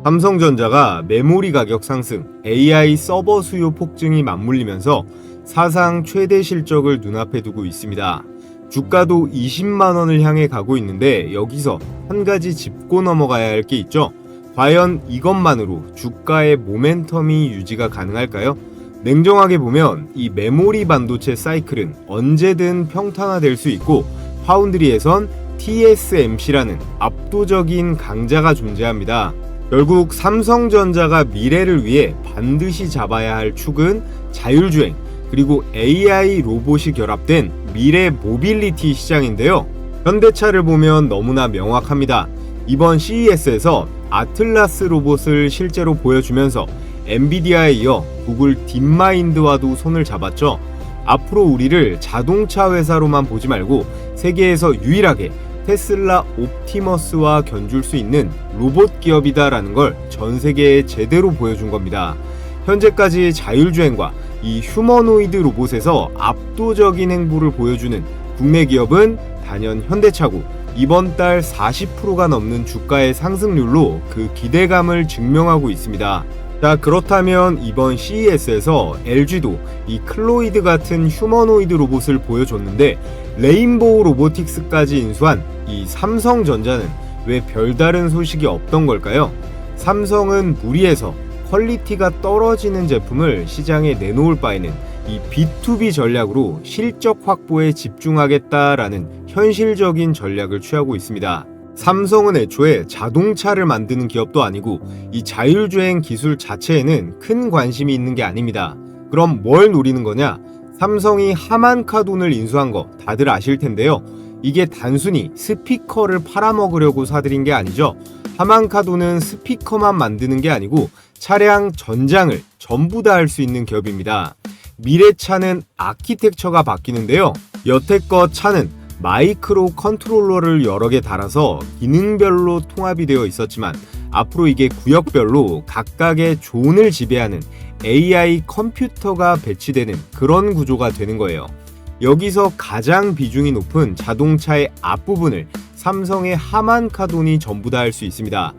삼성전자가 메모리 가격 상승, AI 서버 수요 폭증이 맞물리면서 사상 최대 실적을 눈앞에 두고 있습니다. 주가도 20만 원을 향해 가고 있는데 여기서 한 가지 짚고 넘어가야 할 게 있죠. 과연 이것만으로 주가의 모멘텀이 유지가 가능할까요? 냉정하게 보면 이 메모리 반도체 사이클은 언제든 평탄화될 수 있고 파운드리에선 TSMC라는 압도적인 강자가 존재합니다. 결국 삼성전자가 미래를 위해 반드시 잡아야 할 축은 자율주행 그리고 AI 로봇이 결합된 미래 모빌리티 시장인데요. 현대차를 보면 너무나 명확합니다. 이번 CES에서 아틀라스 로봇을 실제로 보여주면서 엔비디아에 이어 구글 딥마인드와도 손을 잡았죠. 앞으로 우리를 자동차 회사로만 보지 말고 세계에서 유일하게 테슬라 옵티머스와 견줄 수 있는 로봇 기업이다라는 걸 전 세계에 제대로 보여준 겁니다. 현재까지 자율주행과 이 휴머노이드 로봇에서 압도적인 행보를 보여주는 국내 기업은 단연 현대차고 이번 달 40%가 넘는 주가의 상승률로 그 기대감을 증명하고 있습니다. 자, 그렇다면 이번 CES에서 LG도 이 클로이드 같은 휴머노이드 로봇을 보여줬는데 레인보우 로보틱스까지 인수한 이 삼성전자는 왜 별다른 소식이 없던 걸까요? 삼성은 무리해서 퀄리티가 떨어지는 제품을 시장에 내놓을 바에는 이 B2B 전략으로 실적 확보에 집중하겠다라는 현실적인 전략을 취하고 있습니다. 삼성은 애초에 자동차를 만드는 기업도 아니고 이 자율주행 기술 자체에는 큰 관심이 있는 게 아닙니다. 그럼 뭘 노리는 거냐? 삼성이 하만카돈을 인수한 거 다들 아실 텐데요. 이게 단순히 스피커를 팔아먹으려고 사들인 게 아니죠. 하만카돈은 스피커만 만드는 게 아니고 차량 전장을 전부 다 할 수 있는 기업입니다. 미래차는 아키텍처가 바뀌는데요. 여태껏 차는 마이크로 컨트롤러를 여러 개 달아서 기능별로 통합이 되어 있었지만 앞으로 이게 구역별로 각각의 존을 지배하는 AI 컴퓨터가 배치되는 그런 구조가 되는 거예요. 여기서 가장 비중이 높은 자동차의 앞부분을 삼성의 하만카돈이 전부 다 할 수 있습니다.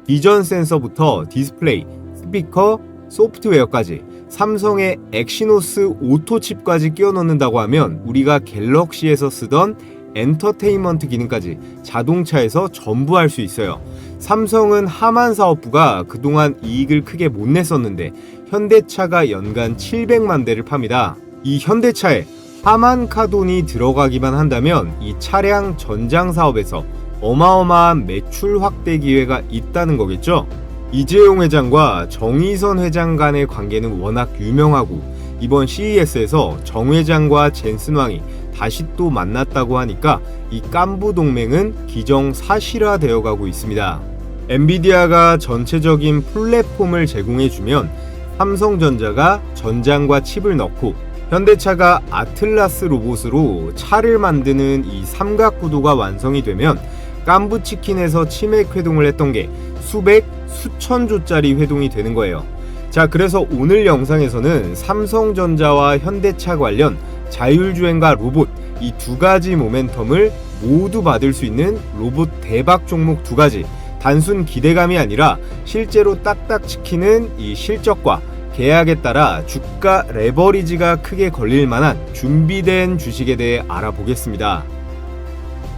비전 센서부터 디스플레이, 스피커, 소프트웨어까지 삼성의 엑시노스 오토칩까지 끼워 넣는다고 하면 우리가 갤럭시에서 쓰던 엔터테인먼트 기능까지 자동차에서 전부 할 수 있어요. 삼성은 하만 사업부가 그동안 이익을 크게 못 냈었는데 현대차가 연간 700만 대를 팝니다. 이 현대차에 하만카돈이 들어가기만 한다면 이 차량 전장 사업에서 어마어마한 매출 확대 기회가 있다는 거겠죠. 이재용 회장과 정의선 회장 간의 관계는 워낙 유명하고 이번 CES에서 정 회장과 젠슨 왕이 다시 또 만났다고 하니까 이 깐부 동맹은 기정사실화 되어 가고 있습니다. 엔비디아가 전체적인 플랫폼을 제공해주면 삼성전자가 전장과 칩을 넣고 현대차가 아틀라스 로봇으로 차를 만드는 이 삼각구도가 완성이 되면 깐부치킨에서 치맥 회동을 했던 게 수백, 수천조짜리 회동이 되는 거예요. 자, 그래서 오늘 영상에서는 삼성전자와 현대차 관련 자율주행과 로봇 이 두 가지 모멘텀을 모두 받을 수 있는 로봇 대박 종목 두 가지, 단순 기대감이 아니라 실제로 딱딱 지키는 이 실적과 계약에 따라 주가 레버리지가 크게 걸릴 만한 준비된 주식에 대해 알아보겠습니다.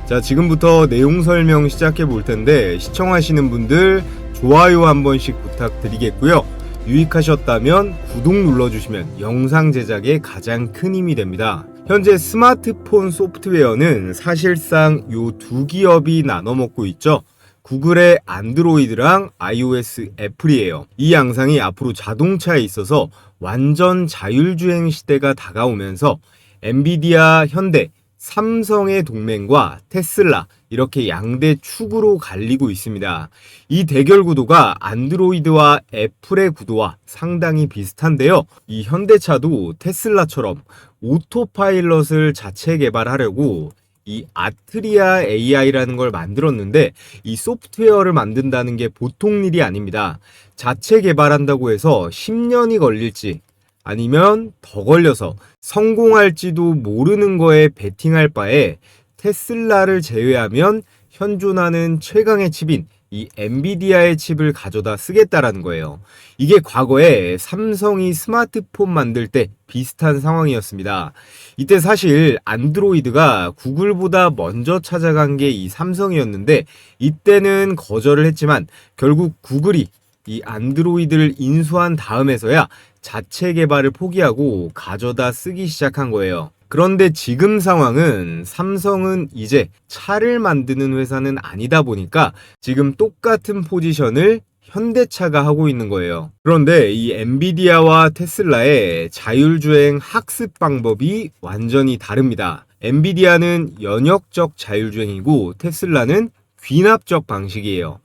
자, 지금부터 내용 설명 시작해 볼 텐데 시청하시는 분들 좋아요 한 번씩 부탁드리겠고요. 유익하셨다면 구독 눌러주시면 영상 제작에 가장 큰 힘이 됩니다. 현재 스마트폰 소프트웨어는 사실상 요 두 기업이 나눠 먹고 있죠. 구글의 안드로이드랑 iOS 애플이에요. 이 양상이 앞으로 자동차에 있어서 완전 자율주행 시대가 다가오면서 엔비디아, 현대, 삼성의 동맹과 테슬라 이렇게 양대 축으로 갈리고 있습니다. 이 대결 구도가 안드로이드와 애플의 구도와 상당히 비슷한데요. 이 현대차도 테슬라처럼 오토파일럿을 자체 개발하려고 이 아트리아 AI라는 걸 만들었는데 이 소프트웨어를 만든다는 게 보통 일이 아닙니다. 자체 개발한다고 해서 10년이 걸릴지 아니면 더 걸려서 성공할지도 모르는 거에 베팅할 바에 테슬라를 제외하면 현존하는 최강의 칩인 이 엔비디아의 칩을 가져다 쓰겠다라는 거예요. 이게 과거에 삼성이 스마트폰 만들 때 비슷한 상황이었습니다. 이때 사실 안드로이드가 구글보다 먼저 찾아간 게 이 삼성이었는데 이때는 거절을 했지만 결국 구글이 이 안드로이드를 인수한 다음에서야 자체 개발을 포기하고 가져다 쓰기 시작한 거예요. 그런데 지금 상황은 삼성은 이제 차를 만드는 회사는 아니다 보니까 지금 똑같은 포지션을 현대차가 하고 있는 거예요. 그런데 이 엔비디아와 테슬라의 자율주행 학습 방법이 완전히 다릅니다. 엔비디아는 연역적 자율주행이고 테슬라는 귀납적 방식이에요.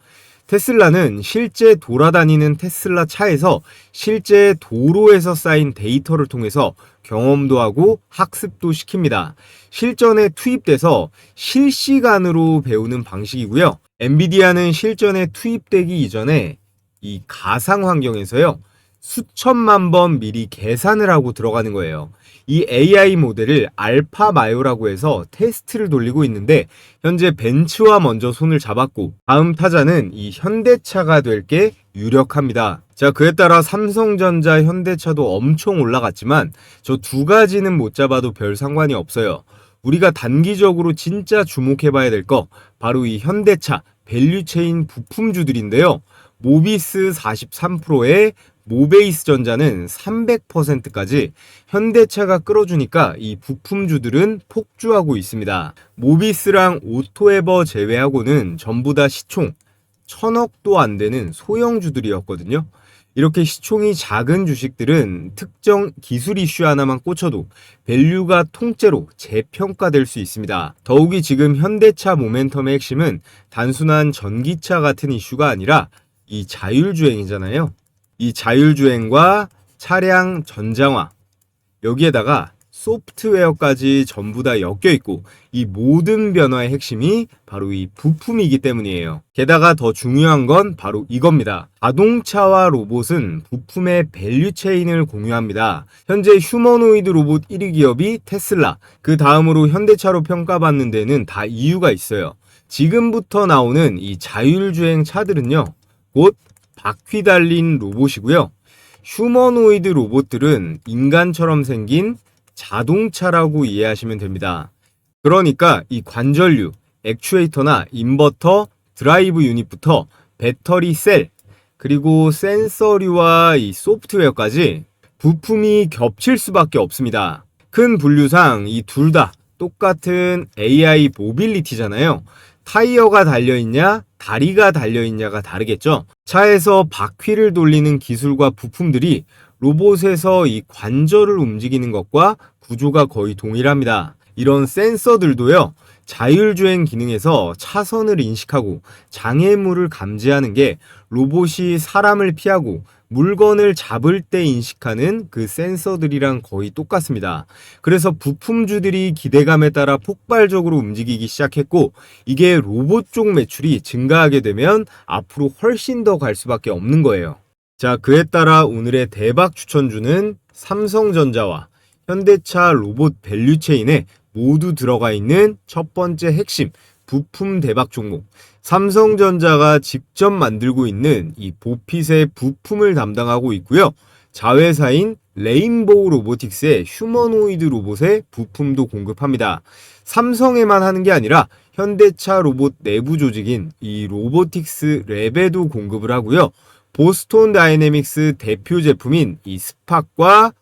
테슬라는 실제 돌아다니는 테슬라 차에서 실제 도로에서 쌓인 데이터를 통해서 경험도 하고 학습도 시킵니다. 실전에 투입돼서 실시간으로 배우는 방식이고요. 엔비디아는 실전에 투입되기 이전에 이 가상 환경에서요. 수천만 번 미리 계산을 하고 들어가는 거예요. 이 AI 모델을 알파마요라고 해서 테스트를 돌리고 있는데 현재 벤츠와 먼저 손을 잡았고 다음 타자는 이 현대차가 될 게 유력합니다. 자, 그에 따라 삼성전자, 현대차도 엄청 올라갔지만 저 두 가지는 못 잡아도 별 상관이 없어요. 우리가 단기적으로 진짜 주목해봐야 될 거 바로 이 현대차 밸류체인 부품주들인데요. 모비스 43%에 모베이스 전자는 300%까지 현대차가 끌어주니까 이 부품주들은 폭주하고 있습니다. 모비스랑 오토에버 제외하고는 전부 다 시총 1000억도 안 되는 소형주들이었거든요. 이렇게 시총이 작은 주식들은 특정 기술 이슈 하나만 꽂혀도 밸류가 통째로 재평가될 수 있습니다. 더욱이 지금 현대차 모멘텀의 핵심은 단순한 전기차 같은 이슈가 아니라 이 자율주행이잖아요. 이 자율주행과 차량 전장화, 여기에다가 소프트웨어까지 전부 다 엮여있고 이 모든 변화의 핵심이 바로 이 부품이기 때문이에요. 게다가 더 중요한 건 바로 이겁니다. 자동차와 로봇은 부품의 밸류체인을 공유합니다. 현재 휴머노이드 로봇 1위 기업이 테슬라, 그 다음으로 현대차로 평가받는 데는 다 이유가 있어요. 지금부터 나오는 이 자율주행 차들은요, 곧 바퀴 달린 로봇이고요. 휴머노이드 로봇들은 인간처럼 생긴 자동차라고 이해하시면 됩니다. 그러니까 이 관절류, 액추에이터나 인버터, 드라이브 유닛부터 배터리 셀, 그리고 센서류와 이 소프트웨어까지 부품이 겹칠 수밖에 없습니다. 큰 분류상 이 둘 다 똑같은 AI 모빌리티잖아요. 타이어가 달려있냐, 다리가 달려있냐가 다르겠죠. 차에서 바퀴를 돌리는 기술과 부품들이 로봇에서 이 관절을 움직이는 것과 구조가 거의 동일합니다. 이런 센서들도요, 자율주행 기능에서 차선을 인식하고 장애물을 감지하는 게 로봇이 사람을 피하고 물건을 잡을 때 인식하는 그 센서들이랑 거의 똑같습니다. 그래서 부품주들이 기대감에 따라 폭발적으로 움직이기 시작했고 이게 로봇 쪽 매출이 증가하게 되면 앞으로 훨씬 더 갈 수밖에 없는 거예요. 자, 그에 따라 오늘의 대박 추천주는 삼성전자와 현대차 로봇 밸류체인에 모두 들어가 있는 첫 번째 핵심 부품 대박 종목, 삼성전자가 직접 만들고 있는 이 보핏의 부품을 담당하고 있고요. 자회사인 레인보우 로보틱스의 휴머노이드 로봇의 부품도 공급합니다. 삼성에만 하는 게 아니라 현대차 로봇 내부 조직인 이 로보틱스 랩에도 공급을 하고요. 보스톤 다이내믹스 대표 제품인 이 스팍과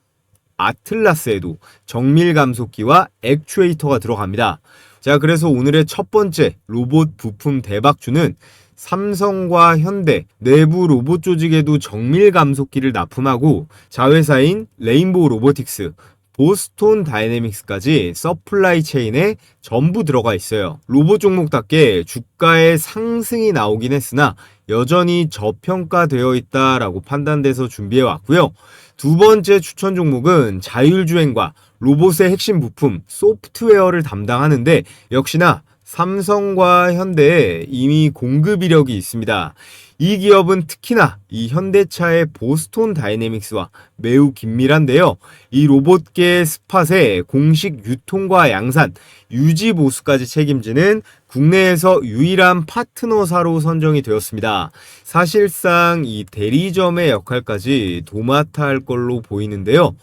아틀라스에도 정밀 감속기와 액추에이터가 들어갑니다. 자, 그래서 오늘의 첫 번째 로봇 부품 대박주는 삼성과 현대 내부 로봇 조직에도 정밀 감속기를 납품하고 자회사인 레인보우 로보틱스, 보스톤 다이내믹스까지 서플라이 체인에 전부 들어가 있어요. 로봇 종목답게 주가의 상승이 나오긴 했으나 여전히 저평가되어 있다라고 판단돼서 준비해 왔고요. 두 번째 추천 종목은 자율주행과 로봇의 핵심 부품 소프트웨어를 담당하는데 역시나 삼성과 현대에 이미 공급 이력이 있습니다. 이 기업은 특히나 이 현대차의 보스톤 다이내믹스와 매우 긴밀한데요. 이 로봇계 스팟의 공식 유통과 양산, 유지 보수까지 책임지는 국내에서 유일한 파트너사로 선정이 되었습니다. 사실상 이 대리점의 역할까지 도맡아 할 걸로 보이는데요.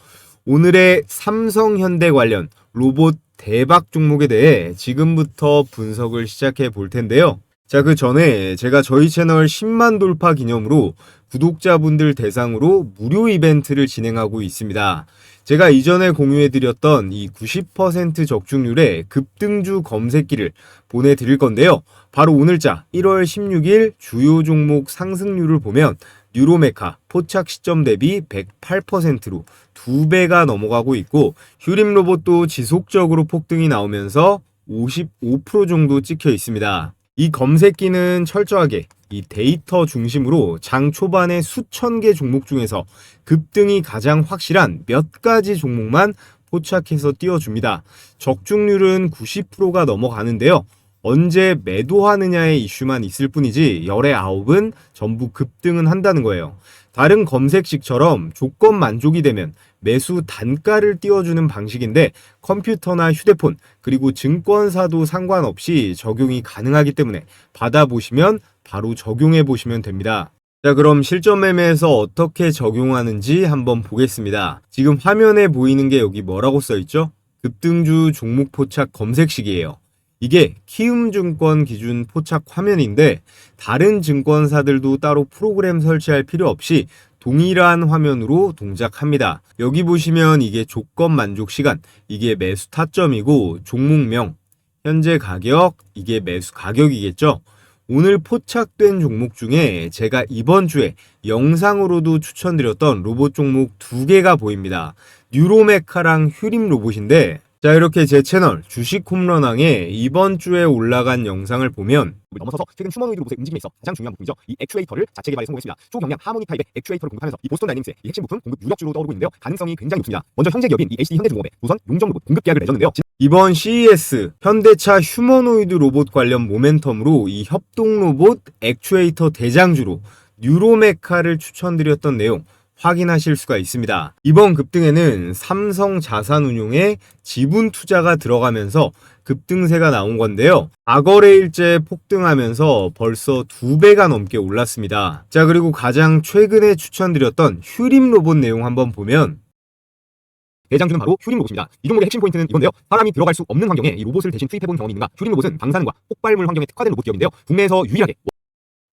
오늘의 삼성현대 관련 로봇 대박 종목에 대해 지금부터 분석을 시작해 볼 텐데요. 자, 그 전에 제가 저희 채널 10만 돌파 기념으로 구독자분들 대상으로 무료 이벤트를 진행하고 있습니다. 제가 이전에 공유해드렸던 이 90% 적중률의 급등주 검색기를 보내드릴 건데요. 바로 오늘자 1월 16일 주요 종목 상승률을 보면 뉴로메카 포착 시점 대비 108%로 2배가 넘어가고 있고, 휴림 로봇도 지속적으로 폭등이 나오면서 55% 정도 찍혀 있습니다. 이 검색기는 철저하게 이 데이터 중심으로 장 초반에 수천 개 종목 중에서 급등이 가장 확실한 몇 가지 종목만 포착해서 띄워줍니다. 적중률은 90%가 넘어가는데요. 언제 매도하느냐의 이슈만 있을 뿐이지 열의 9은 전부 급등은 한다는 거예요. 다른 검색식처럼 조건 만족이 되면 매수 단가를 띄워주는 방식인데, 컴퓨터나 휴대폰 그리고 증권사도 상관없이 적용이 가능하기 때문에 받아보시면 바로 적용해 보시면 됩니다. 자, 그럼 실전 매매에서 어떻게 적용하는지 한번 보겠습니다. 지금 화면에 보이는 게 여기 뭐라고 써있죠? 급등주 종목 포착 검색식이에요. 이게 키움증권 기준 포착 화면인데, 다른 증권사들도 따로 프로그램 설치할 필요 없이 동일한 화면으로 동작합니다. 여기 보시면 이게 조건 만족 시간, 이게 매수 타점이고, 종목명, 현재 가격, 이게 매수 가격이겠죠. 오늘 포착된 종목 중에 제가 이번 주에 영상으로도 추천드렸던 로봇 종목 2개가 보입니다. 뉴로메카랑 휴림 로봇인데, 자, 이렇게 제 채널 주식 홈런왕에 이번 주에 올라간 영상을 보면 넘어서서 최근 휴머노이드 로봇의 움직임에 있어 가장 중요한 부분이죠. 이 액추에이터를 자체 개발에 성공했습니다. 초경량 하모니 타입의 액추에이터를 공급하면서 이 보스톤 다이내믹스의 이 핵심 부품 공급 유력주로 떠오르고 있는데요. 가능성이 굉장히 높습니다. 먼저 형제 기업인 이 HD 현대중공업의 우선 용정 로봇 공급 계약을 맺었는데요. 이번 CES 현대차 휴머노이드 로봇 관련 모멘텀으로 이 협동 로봇 액추에이터 대장주로 뉴로메카를 추천드렸던 내용 확인하실 수가 있습니다. 이번 급등에는 삼성 자산운용의 지분 투자가 들어가면서 급등세가 나온 건데요. 과거래일째 폭등하면서 벌써 2배가 넘게 올랐습니다. 자, 그리고 가장 최근에 추천드렸던 휴림 로봇 내용 한번 보면 대장주는 바로 휴림 로봇입니다. 이 종목의 핵심 포인트는 이건데요. 사람이 들어갈 수 없는 환경에 이 로봇을 대신 투입해본 경험이 있는가? 휴림 로봇은 방사능과 폭발물 환경에 특화된 로봇 기업인데요. 국내에서 유일하게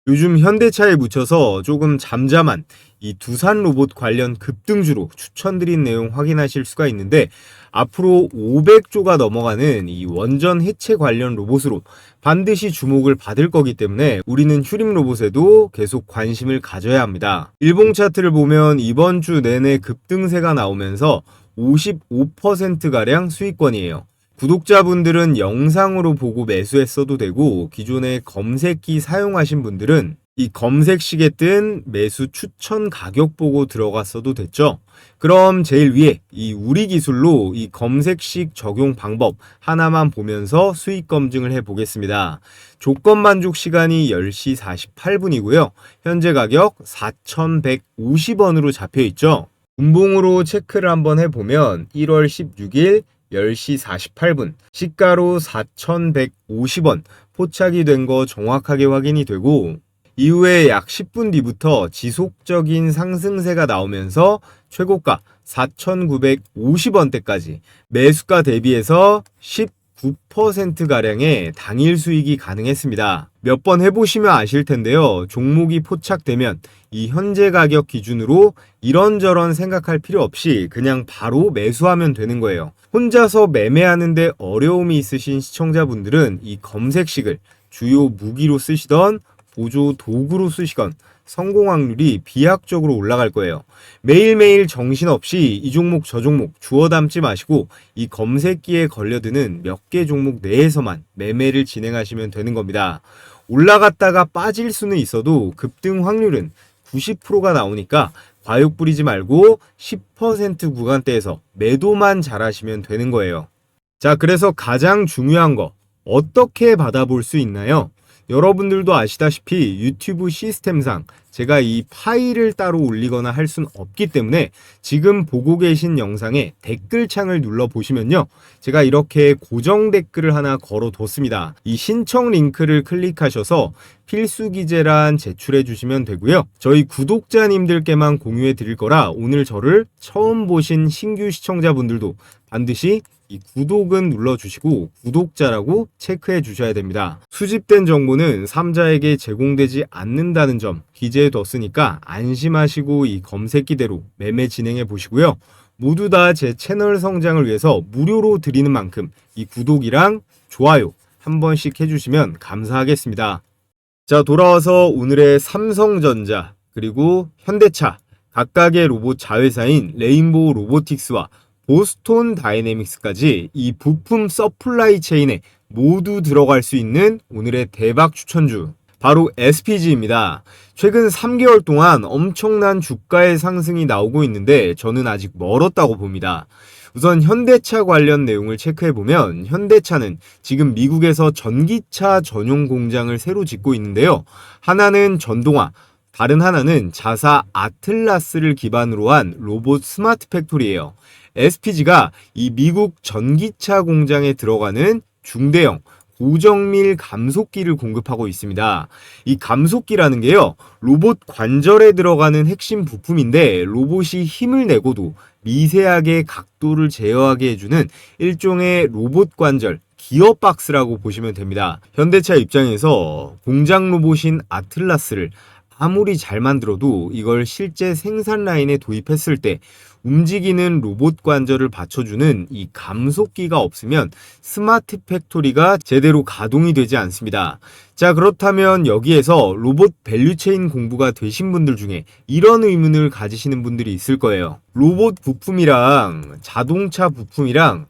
요즘 현대차에 묻혀서 조금 잠잠한 이 두산 로봇 관련 급등주로 추천드린 내용 확인하실 수가 있는데, 앞으로 500조가 넘어가는 이 원전 해체 관련 로봇으로 반드시 주목을 받을 거기 때문에 우리는 휴림 로봇에도 계속 관심을 가져야 합니다. 일봉 차트를 보면 이번 주 내내 급등세가 나오면서 55%가량 수익권이에요. 구독자분들은 영상으로 보고 매수했어도 되고, 기존에 검색기 사용하신 분들은 이 검색식에 뜬 매수 추천 가격 보고 들어갔어도 됐죠. 그럼 제일 위에 이 우리 기술로 이 검색식 적용 방법 하나만 보면서 수익 검증을 해 보겠습니다. 조건 만족 시간이 10시 48분이고요. 현재 가격 4,150원으로 잡혀 있죠. 분봉으로 체크를 한번 해보면 1월 16일 10시 48분 시가로 4,150원 포착이 된 거 정확하게 확인이 되고, 이후에 약 10분 뒤부터 지속적인 상승세가 나오면서 최고가 4,950원대까지 매수가 대비해서 19%가량의 당일 수익이 가능했습니다. 몇 번 해보시면 아실 텐데요. 종목이 포착되면 이 현재 가격 기준으로 이런저런 생각할 필요 없이 그냥 바로 매수하면 되는 거예요. 혼자서 매매하는데 어려움이 있으신 시청자분들은 이 검색식을 주요 무기로 쓰시던 보조 도구로 쓰시건 성공 확률이 비약적으로 올라갈 거예요. 매일매일 정신없이 이 종목 저 종목 주워 담지 마시고 이 검색기에 걸려드는 몇 개 종목 내에서만 매매를 진행하시면 되는 겁니다. 올라갔다가 빠질 수는 있어도 급등 확률은 90%가 나오니까 과욕 부리지 말고 10% 구간대에서 매도만 잘하시면 되는 거예요. 자, 그래서 가장 중요한 거 어떻게 받아볼 수 있나요? 여러분들도 아시다시피 유튜브 시스템상 제가 이 파일을 따로 올리거나 할 순 없기 때문에 지금 보고 계신 영상에 댓글창을 눌러 보시면요, 제가 이렇게 고정 댓글을 하나 걸어 뒀습니다. 이 신청 링크를 클릭하셔서 필수 기재란 제출해 주시면 되고요. 저희 구독자님들께만 공유해 드릴 거라 오늘 저를 처음 보신 신규 시청자분들도 반드시 이 구독은 눌러주시고 구독자라고 체크해 주셔야 됩니다. 수집된 정보는 3자에게 제공되지 않는다는 점 기재해 뒀으니까 안심하시고 이 검색기대로 매매 진행해 보시고요. 모두 다 제 채널 성장을 위해서 무료로 드리는 만큼 이 구독이랑 좋아요 한 번씩 해주시면 감사하겠습니다. 자, 돌아와서 오늘의 삼성전자 그리고 현대차 각각의 로봇 자회사인 레인보우 로보틱스와 보스톤 다이내믹스까지 이 부품 서플라이 체인에 모두 들어갈 수 있는 오늘의 대박 추천주, 바로 SPG입니다. 최근 3개월 동안 엄청난 주가의 상승이 나오고 있는데 저는 아직 멀었다고 봅니다. 우선 현대차 관련 내용을 체크해보면 현대차는 지금 미국에서 전기차 전용 공장을 새로 짓고 있는데요. 하나는 전동화, 다른 하나는 자사 아틀라스를 기반으로 한 로봇 스마트 팩토리예요. SPG가 이 미국 전기차 공장에 들어가는 중대형 고정밀 감속기를 공급하고 있습니다. 이 감속기라는 게요, 로봇 관절에 들어가는 핵심 부품인데 로봇이 힘을 내고도 미세하게 각도를 제어하게 해주는 일종의 로봇 관절, 기어박스라고 보시면 됩니다. 현대차 입장에서 공장 로봇인 아틀라스를 아무리 잘 만들어도 이걸 실제 생산 라인에 도입했을 때 움직이는 로봇 관절을 받쳐주는 이 감속기가 없으면 스마트 팩토리가 제대로 가동이 되지 않습니다. 자, 그렇다면 여기에서 로봇 밸류체인 공부가 되신 분들 중에 이런 의문을 가지시는 분들이 있을 거예요. 로봇 부품이랑 자동차 부품이랑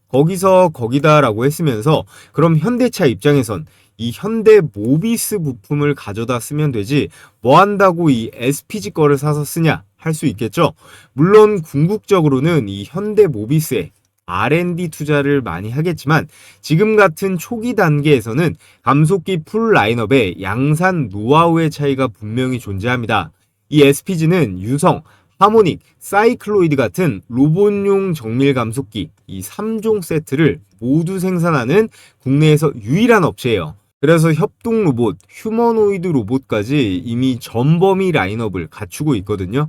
거기서 거기다라고 했으면서 그럼 현대차 입장에선 이 현대 모비스 부품을 가져다 쓰면 되지 뭐 한다고 이 SPG 거를 사서 쓰냐 할 수 있겠죠. 물론 궁극적으로는 이 현대 모비스에 R&D 투자를 많이 하겠지만 지금 같은 초기 단계에서는 감속기 풀 라인업에 양산 노하우의 차이가 분명히 존재합니다. 이 SPG는 유성, 하모닉, 사이클로이드 같은 로봇용 정밀 감속기 이 3종 세트를 모두 생산하는 국내에서 유일한 업체예요. 그래서 협동 로봇, 휴머노이드 로봇까지 이미 전범위 라인업을 갖추고 있거든요.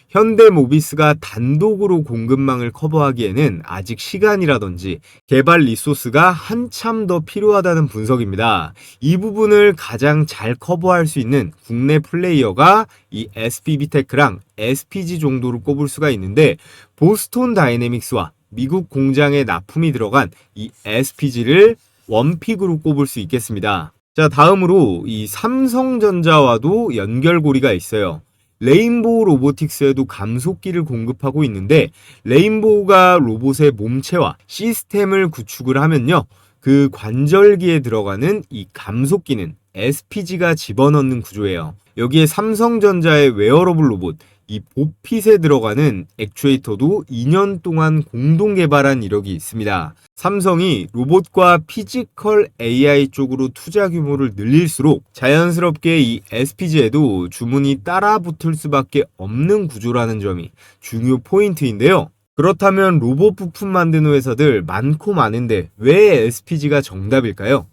현대 모비스가 단독으로 공급망을 커버하기에는 아직 시간이라든지 개발 리소스가 한참 더 필요하다는 분석입니다. 이 부분을 가장 잘 커버할 수 있는 국내 플레이어가 이 SP비테크랑 SPG 정도로 꼽을 수가 있는데 보스톤 다이내믹스와 미국 공장에 납품이 들어간 이 SPG를 원픽으로 꼽을 수 있겠습니다. 자, 다음으로 이 삼성전자와도 연결고리가 있어요. 레인보우 로보틱스에도 감속기를 공급하고 있는데 레인보우가 로봇의 몸체와 시스템을 구축을 하면요, 그 관절기에 들어가는 이 감속기는 SPG가 집어넣는 구조예요. 여기에 삼성전자의 웨어러블 로봇 이 보핏에 들어가는 액추에이터도 2년 동안 공동 개발한 이력이 있습니다. 삼성이 로봇과 피지컬 AI 쪽으로 투자 규모를 늘릴수록 자연스럽게 이 SPG에도 주문이 따라 붙을 수밖에 없는 구조라는 점이 중요 포인트인데요. 그렇다면 로봇 부품 만드는 회사들 많고 많은데 왜 SPG가 정답일까요?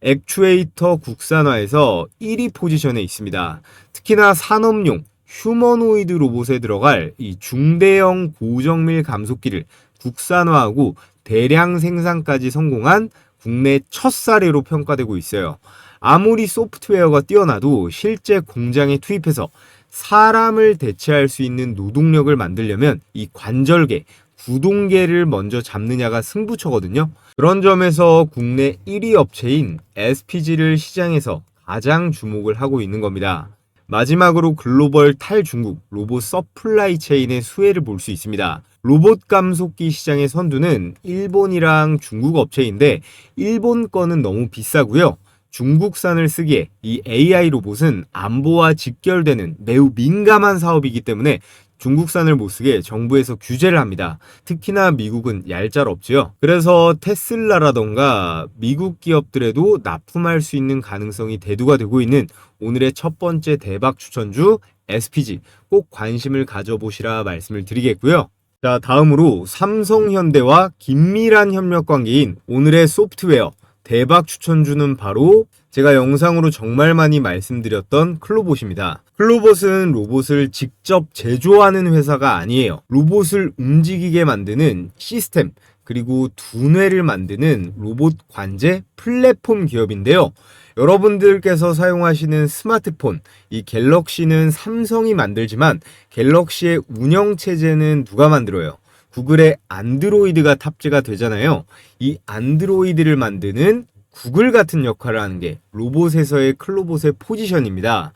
액추에이터 국산화에서 1위 포지션에 있습니다. 특히나 산업용 휴머노이드 로봇에 들어갈 이 중대형 고정밀 감속기를 국산화하고 대량 생산까지 성공한 국내 첫 사례로 평가되고 있어요. 아무리 소프트웨어가 뛰어나도 실제 공장에 투입해서 사람을 대체할 수 있는 노동력을 만들려면 이 관절개, 구동계를 먼저 잡느냐가 승부처거든요. 그런 점에서 국내 1위 업체인 SPG를 시장에서 가장 주목을 하고 있는 겁니다. 마지막으로 글로벌 탈중국 로봇 서플라이 체인의 수혜를 볼 수 있습니다. 로봇 감속기 시장의 선두는 일본이랑 중국 업체인데 일본 거는 너무 비싸고요. 중국산을 쓰기에 이 AI 로봇은 안보와 직결되는 매우 민감한 사업이기 때문에 중국산을 못쓰게 정부에서 규제를 합니다. 특히나 미국은 얄짤없지요. 그래서 테슬라라던가 미국 기업들에도 납품할 수 있는 가능성이 대두가 되고 있는 오늘의 첫 번째 대박 추천주 SPG 꼭 관심을 가져보시라 말씀을 드리겠고요. 자, 다음으로 삼성현대와 긴밀한 협력 관계인 오늘의 소프트웨어 대박 추천주는 바로 제가 영상으로 정말 많이 말씀드렸던 클로봇입니다. 클로봇은 로봇을 직접 제조하는 회사가 아니에요. 로봇을 움직이게 만드는 시스템, 그리고 두뇌를 만드는 로봇 관제 플랫폼 기업인데요. 여러분들께서 사용하시는 스마트폰, 이 갤럭시는 삼성이 만들지만 갤럭시의 운영체제는 누가 만들어요? 구글의 안드로이드가 탑재가 되잖아요. 이 안드로이드를 만드는 구글 같은 역할을 하는 게 로봇에서의 클로봇의 포지션입니다.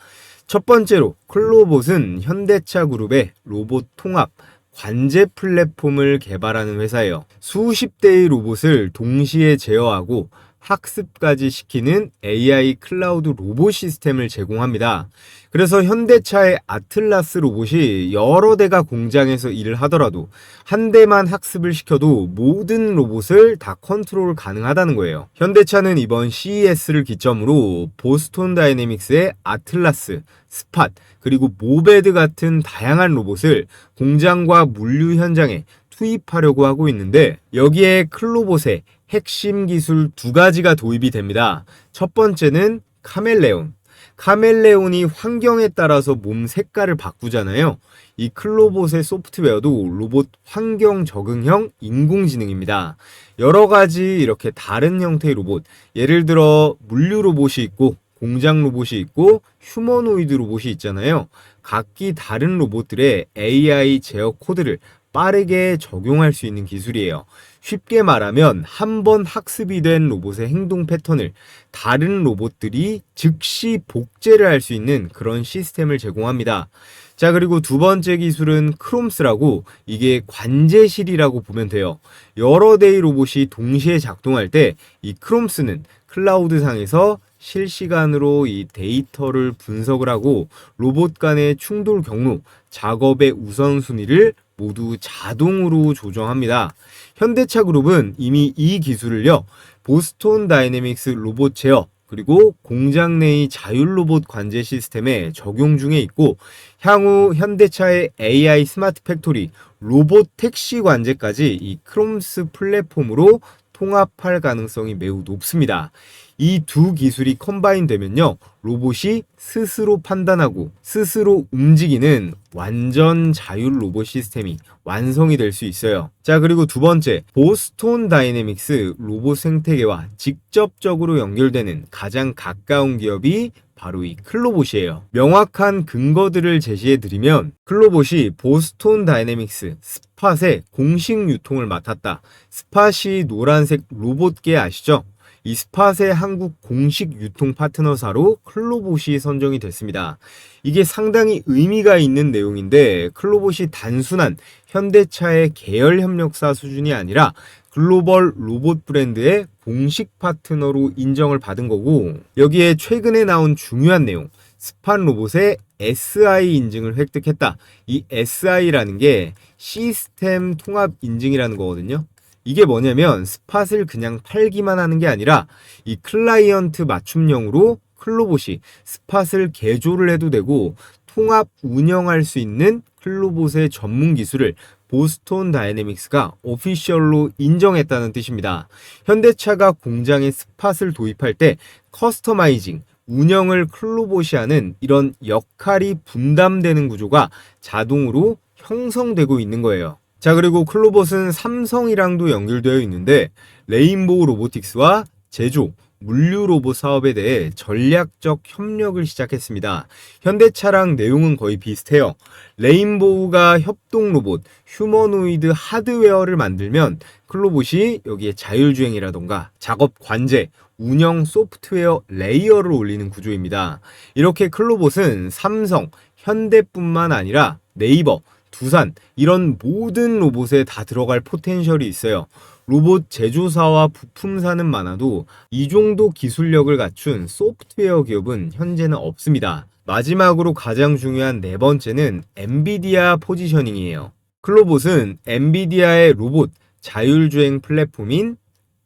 첫 번째로 클로봇은 현대차 그룹의 로봇 통합 관제 플랫폼을 개발하는 회사예요. 수십 대의 로봇을 동시에 제어하고 학습까지 시키는 AI 클라우드 로봇 시스템을 제공합니다. 그래서 현대차의 아틀라스 로봇이 여러 대가 공장에서 일을 하더라도 한 대만 학습을 시켜도 모든 로봇을 다 컨트롤 가능하다는 거예요. 현대차는 이번 CES를 기점으로 보스톤 다이내믹스의 아틀라스, 스팟, 그리고 모베드 같은 다양한 로봇을 공장과 물류 현장에 투입하려고 하고 있는데 여기에 클로봇의 핵심 기술 두 가지가 도입이 됩니다. 첫 번째는 카멜레온. 카멜레온이 환경에 따라서 몸 색깔을 바꾸잖아요. 이 클로봇의 소프트웨어도 로봇 환경 적응형 인공지능입니다. 여러 가지 이렇게 다른 형태의 로봇, 예를 들어 물류 로봇이 있고 공장 로봇이 있고 휴머노이드 로봇이 있잖아요. 각기 다른 로봇들의 AI 제어 코드를 빠르게 적용할 수 있는 기술이에요. 쉽게 말하면 한 번 학습이 된 로봇의 행동 패턴을 다른 로봇들이 즉시 복제를 할 수 있는 그런 시스템을 제공합니다. 자, 그리고 두 번째 기술은 크롬스라고, 이게 관제실이라고 보면 돼요. 여러 대의 로봇이 동시에 작동할 때 이 크롬스는 클라우드상에서 실시간으로 이 데이터를 분석을 하고 로봇 간의 충돌 경로, 작업의 우선순위를 모두 자동으로 조정합니다. 현대차 그룹은 이미 이 기술을요, 보스톤 다이내믹스 로봇 제어, 그리고 공장 내의 자율 로봇 관제 시스템에 적용 중에 있고, 향후 현대차의 AI 스마트 팩토리, 로봇 택시 관제까지 이 크롬스 플랫폼으로 통합할 가능성이 매우 높습니다. 이 두 기술이 컴바인 되면요, 로봇이 스스로 판단하고 스스로 움직이는 완전 자율 로봇 시스템이 완성이 될 수 있어요. 자, 그리고 두 번째, 보스톤 다이내믹스 로봇 생태계와 직접적으로 연결되는 가장 가까운 기업이 바로 이 클로봇이에요. 명확한 근거들을 제시해 드리면, 클로봇이 보스톤 다이내믹스 스팟의 공식 유통을 맡았다. 스팟이 노란색 로봇계 아시죠? 이 스팟의 한국 공식 유통 파트너사로 클로봇이 선정이 됐습니다. 이게 상당히 의미가 있는 내용인데, 클로봇이 단순한 현대차의 계열 협력사 수준이 아니라 글로벌 로봇 브랜드의 공식 파트너로 인정을 받은 거고, 여기에 최근에 나온 중요한 내용, 스팟 로봇의 SI 인증을 획득했다. 이 SI라는 게 시스템 통합 인증이라는 거거든요. 이게 뭐냐면 스팟을 그냥 팔기만 하는 게 아니라 이 클라이언트 맞춤형으로 클로봇이 스팟을 개조를 해도 되고 통합 운영할 수 있는 클로봇의 전문 기술을 보스톤 다이내믹스가 오피셜로 인정했다는 뜻입니다. 현대차가 공장에 스팟을 도입할 때 커스터마이징, 운영을 클로봇이 하는 이런 역할이 분담되는 구조가 자동으로 형성되고 있는 거예요. 자, 그리고 클로봇은 삼성이랑도 연결되어 있는데 레인보우 로보틱스와 제조, 물류 로봇 사업에 대해 전략적 협력을 시작했습니다. 현대차랑 내용은 거의 비슷해요. 레인보우가 협동 로봇, 휴머노이드 하드웨어를 만들면 클로봇이 여기에 자율주행이라던가 작업 관제, 운영 소프트웨어 레이어를 올리는 구조입니다. 이렇게 클로봇은 삼성, 현대뿐만 아니라 네이버, 두산, 이런 모든 로봇에 다 들어갈 포텐셜이 있어요. 로봇 제조사와 부품사는 많아도 이 정도 기술력을 갖춘 소프트웨어 기업은 현재는 없습니다. 마지막으로 가장 중요한 네 번째는 엔비디아 포지셔닝이에요. 클로봇은 엔비디아의 로봇 자율주행 플랫폼인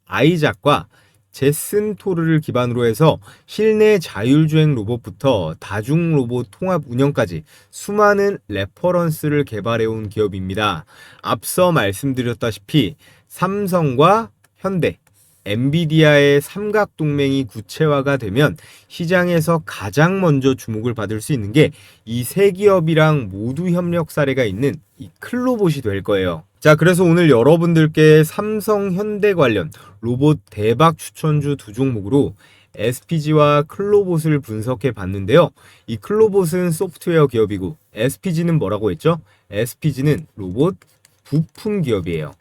아이작과 제슨토르를 기반으로 해서 실내 자율주행 로봇부터 다중 로봇 통합 운영까지 수많은 레퍼런스를 개발해온 기업입니다. 앞서 말씀드렸다시피 삼성과 현대, 엔비디아의 삼각동맹이 구체화가 되면 시장에서 가장 먼저 주목을 받을 수 있는 게 이 세 기업이랑 모두 협력 사례가 있는 이 클로봇이 될 거예요. 자, 그래서 오늘 여러분들께 삼성, 현대 관련 로봇 대박 추천주 두 종목으로 SPG와 클로봇을 분석해 봤는데요. 이 클로봇은 소프트웨어 기업이고 SPG는 뭐라고 했죠? SPG는 로봇 부품 기업이에요.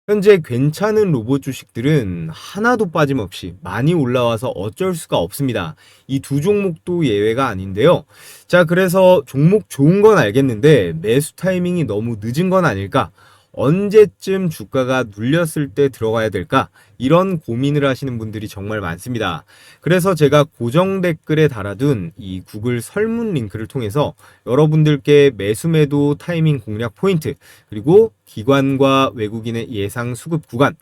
현재 괜찮은 로봇 주식들은 하나도 빠짐없이 많이 올라와서 어쩔 수가 없습니다. 이 두 종목도 예외가 아닌데요. 자, 그래서 종목 좋은 건 알겠는데 매수 타이밍이 너무 늦은 건 아닐까? 언제쯤 주가가 눌렸을 때 들어가야 될까? 이런 고민을 하시는 분들이 정말 많습니다. 그래서 제가 고정 댓글에 달아둔 이 구글 설문 링크를 통해서 여러분들께 매수매도 타이밍 공략 포인트, 그리고 기관과 외국인의 예상 수급 구간,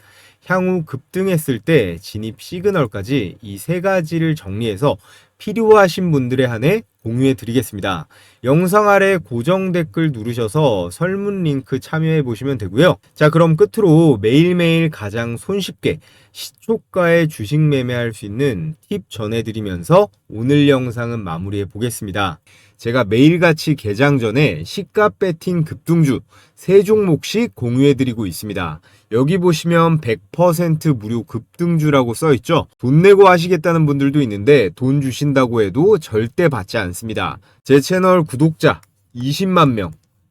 향후 급등했을 때 진입 시그널까지 이 세 가지를 정리해서 필요하신 분들에 한해 공유해 드리겠습니다. 영상 아래 고정 댓글 누르셔서 설문 링크 참여해 보시면 되고요. 자, 그럼 끝으로 매일매일 가장 손쉽게 시초가에 주식 매매할 수 있는 팁 전해드리면서 오늘 영상은 마무리해 보겠습니다. 제가 매일같이 개장 전에 시가 배팅 급등주 3종목씩 공유해드리고 있습니다. 여기 보시면 100% 무료 급등주라고 써있죠. 돈 내고 하시겠다는 분들도 있는데 돈 주신다고 해도 절대 받지 않습니다. 제 채널 구독자 20만 명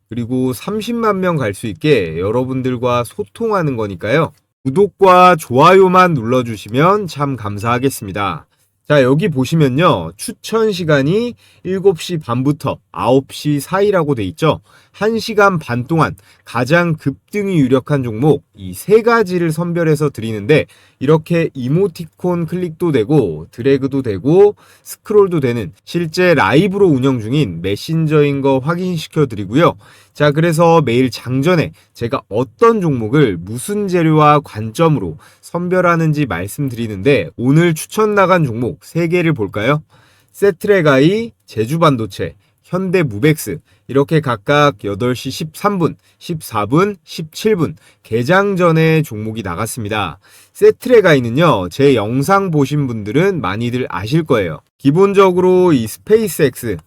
그리고 30만 명 갈 수 있게 여러분들과 소통하는 거니까요. 구독과 좋아요만 눌러주시면 참 감사하겠습니다. 자, 여기 보시면요. 추천 시간이 7시 반부터 9시 사이라고 돼 있죠. 1시간 반 동안 가장 급등이 유력한 종목 이 세 가지를 선별해서 드리는데 이렇게 이모티콘 클릭도 되고 드래그도 되고 스크롤도 되는 실제 라이브로 운영 중인 메신저인 거 확인시켜 드리고요. 자, 그래서 매일 장전에 제가 어떤 종목을 무슨 재료와 관점으로 선별하는지 말씀드리는데 오늘 추천 나간 종목 3개를 볼까요? 세트레가이, 제주반도체, 현대무벡스 이렇게 각각 8시 13분, 14분, 17분 개장 전에 종목이 나갔습니다. 세트레가이는요, 제 영상 보신 분들은 많이들 아실 거예요. 기본적으로 이 스페이스X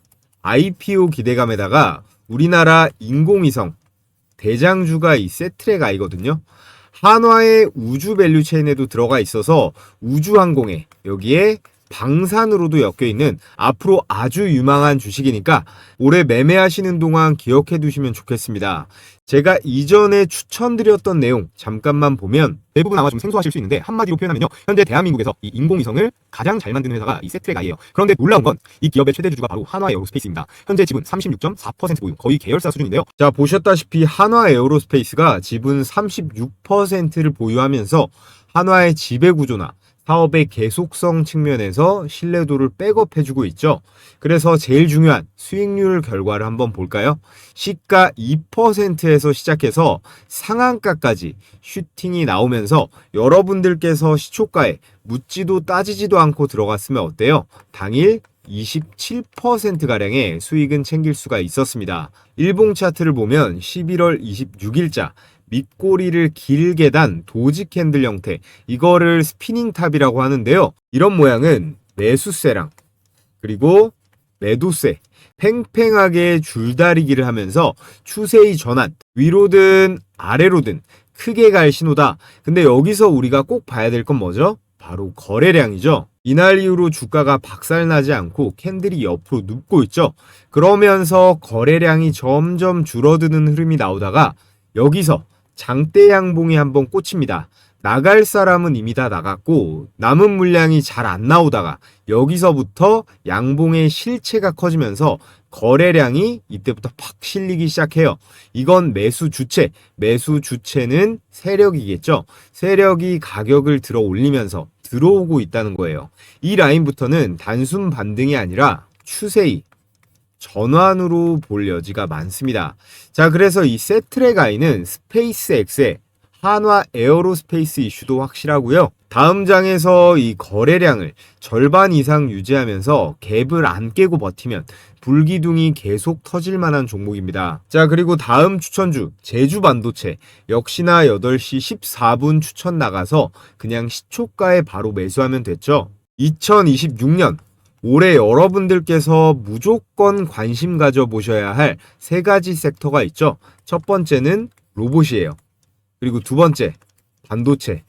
IPO 기대감에다가 우리나라 인공위성 대장주가 이 세트레가이거든요. 한화의 우주 밸류체인에도 들어가 있어서 우주항공에 여기에 방산으로도 엮여있는 앞으로 아주 유망한 주식이니까 올해 매매하시는 동안 기억해 두시면 좋겠습니다. 제가 이전에 추천드렸던 내용 잠깐만 보면 대부분 아마 좀 생소하실 수 있는데 한마디로 표현하면요. 현재 대한민국에서 이 인공위성을 가장 잘 만드는 회사가 이 세트레가이에요. 그런데 놀라운 건 이 기업의 최대 주주가 바로 한화 에어로스페이스입니다. 현재 지분 36.4% 보유, 거의 계열사 수준인데요. 자, 보셨다시피 한화 에어로스페이스가 지분 36%를 보유하면서 한화의 지배 구조나 사업의 계속성 측면에서 신뢰도를 백업해주고 있죠. 그래서 제일 중요한 수익률 결과를 한번 볼까요? 시가 2%에서 시작해서 상한가까지 슈팅이 나오면서 여러분들께서 시초가에 묻지도 따지지도 않고 들어갔으면 어때요? 당일 27%가량의 수익은 챙길 수가 있었습니다. 일봉 차트를 보면 11월 26일자 밑꼬리를 길게 단 도지 캔들 형태, 이거를 스피닝 탑이라고 하는데요. 이런 모양은 매수세랑 그리고 매도세 팽팽하게 줄다리기를 하면서 추세의 전환, 위로든 아래로든 크게 갈 신호다. 근데 여기서 우리가 꼭 봐야 될 건 뭐죠? 바로 거래량이죠. 이날 이후로 주가가 박살나지 않고 캔들이 옆으로 눕고 있죠. 그러면서 거래량이 점점 줄어드는 흐름이 나오다가 여기서 장대 양봉이 한번 꽂힙니다. 나갈 사람은 이미 다 나갔고 남은 물량이 잘 안 나오다가 여기서부터 양봉의 실체가 커지면서 거래량이 이때부터 팍 실리기 시작해요. 이건 매수 주체는 세력이겠죠. 세력이 가격을 들어 올리면서 들어오고 있다는 거예요. 이 라인부터는 단순 반등이 아니라 추세의 전환으로 볼 여지가 많습니다. 자, 그래서 이 세트랙 I는 스페이스X의 한화 에어로스페이스 이슈도 확실하고요. 다음 장에서 이 거래량을 절반 이상 유지하면서 갭을 안 깨고 버티면 불기둥이 계속 터질 만한 종목입니다. 자, 그리고 다음 추천주 제주 반도체 역시나 8시 14분 추천 나가서 그냥 시초가에 바로 매수하면 됐죠. 2026년 올해 여러분들께서 무조건 관심 가져보셔야 할 세 가지 섹터가 있죠. 첫 번째는 로봇이에요. 그리고 두 번째, 반도체.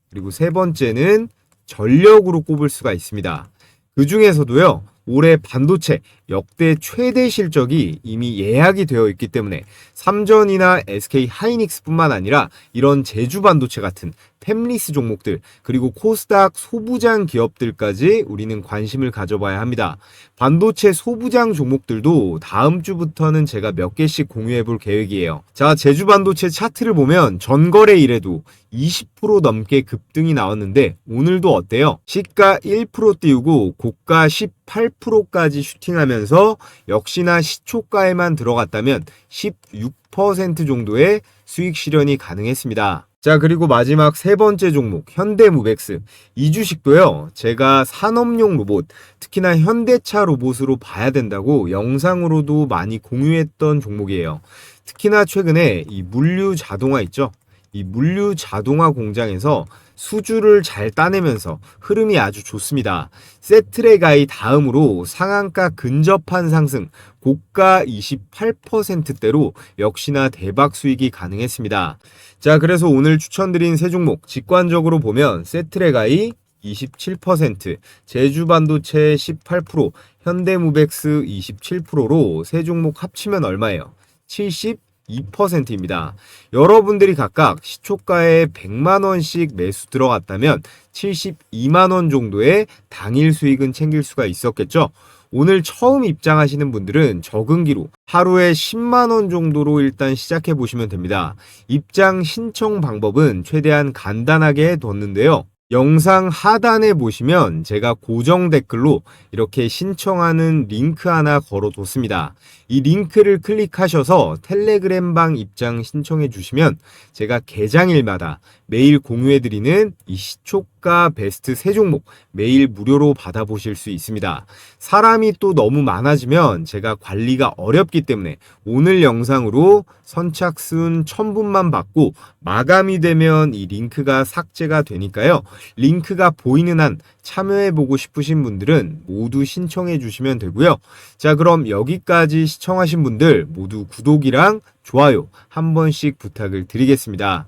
그리고 세 번째는 전력으로 꼽을 수가 있습니다. 그 중에서도요, 올해 반도체 역대 최대 실적이 이미 예약이 되어 있기 때문에 삼전이나 SK 하이닉스뿐만 아니라 이런 제주 반도체 같은 팹리스 종목들 그리고 코스닥 소부장 기업들까지 우리는 관심을 가져봐야 합니다. 반도체 소부장 종목들도 다음 주부터는 제가 몇 개씩 공유해 볼 계획이에요. 자, 제주 반도체 차트를 보면 전거래일에도 20% 넘게 급등이 나왔는데 오늘도 어때요? 시가 1% 띄우고 고가 18%까지 슈팅하면서 역시나 시초가에만 들어갔다면 16% 정도의 수익 실현이 가능했습니다. 자, 그리고 마지막 세 번째 종목 현대무벡스. 이 주식도요, 제가 산업용 로봇, 특히나 현대차 로봇으로 봐야 된다고 영상으로도 많이 공유했던 종목이에요. 특히나 최근에 이 물류 자동화 있죠? 이 물류 자동화 공장에서 수주를 잘 따내면서 흐름이 아주 좋습니다. 세트랙 I 다음으로 상한가 근접한 상승, 고가 28%대로 역시나 대박 수익이 가능했습니다. 자, 그래서 오늘 추천드린 세 종목 직관적으로 보면 세트랙 I 27%, 제주반도체 18%, 현대무벡스 27%로 세 종목 합치면 얼마예요? 2%입니다. 여러분들이 각각 시초가에 100만원씩 매수 들어갔다면 72만원 정도의 당일 수익은 챙길 수가 있었겠죠? 오늘 처음 입장하시는 분들은 적응기로 하루에 10만원 정도로 일단 시작해 보시면 됩니다. 입장 신청 방법은 최대한 간단하게 뒀는데요. 영상 하단에 보시면 제가 고정 댓글로 이렇게 신청하는 링크 하나 걸어뒀습니다. 이 링크를 클릭하셔서 텔레그램방 입장 신청해 주시면 제가 개장일마다 매일 공유해드리는 이 시초가 베스트 세 종목 매일 무료로 받아보실 수 있습니다. 사람이 또 너무 많아지면 제가 관리가 어렵기 때문에 오늘 영상으로 선착순 1000분만 받고 마감이 되면 이 링크가 삭제가 되니까요. 링크가 보이는 한 참여해보고 싶으신 분들은 모두 신청해 주시면 되고요. 자, 그럼 여기까지 시청하신 분들 모두 구독이랑 좋아요 한 번씩 부탁을 드리겠습니다.